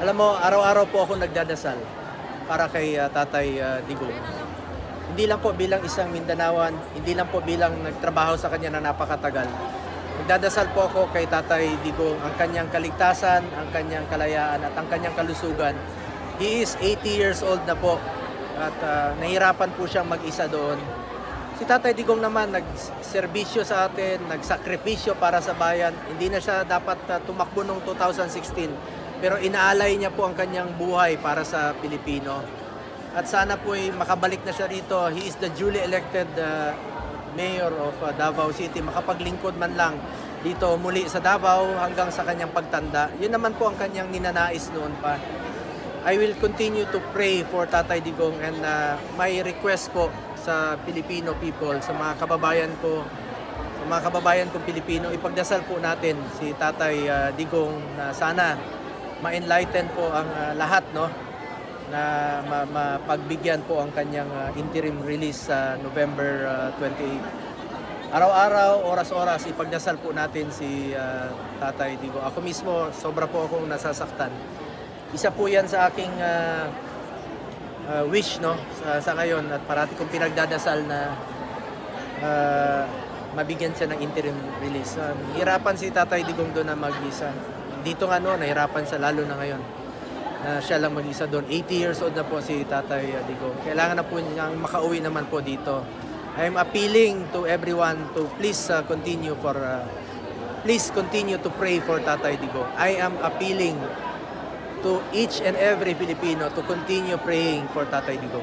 Alam mo, araw-araw po ako nagdadasal para kay Tatay Digong. Hindi lang po bilang isang Mindanaoan, hindi lang po bilang nagtrabaho sa kanya na napakatagal. Nagdadasal po ako kay Tatay Digong, ang kanyang kaligtasan, ang kanyang kalayaan at ang kanyang kalusugan. He is 80 years old na po at nahirapan po siyang mag-isa doon. Si Tatay Digong naman nagserbisyo sa atin, nagsakripisyo para sa bayan. Hindi na siya dapat tumakbo noong 2016. Pero inaalay niya po ang kanyang buhay para sa Pilipino. At sana po ay makabalik na siya rito. He is the duly elected mayor of Davao City. Makapaglingkod man lang dito muli sa Davao hanggang sa kanyang pagtanda. Yun naman po ang kanyang ninanais noon pa. I will continue to pray for Tatay Digong and my request po sa Filipino people, sa mga kababayan ko, Pilipino, ipagdasal po natin si Tatay Digong na sana ma-enlighten po ang lahat, no, na mapagbigyan po ang kanyang interim release sa November 28. Araw-araw, oras-oras, ipagdasal po natin si Tatay Digong. Ako mismo, sobra po akong nasasaktan. Isa po yan sa aking wish, no, sa ngayon, at parati kong pinagdadasal na mabigyan siya ng interim release. Hirapan si Tatay Digong doon na mag-isa. Dito nga no, nahirapan siya lalo na ngayon na siya lang mag-isa doon. 80 years old na po si Tatay Digong. Kailangan na po niyang makauwi naman po dito. I am appealing to everyone to please continue to pray for Tatay Digong. I am appealing to each and every Filipino to continue praying for Tatay Digong.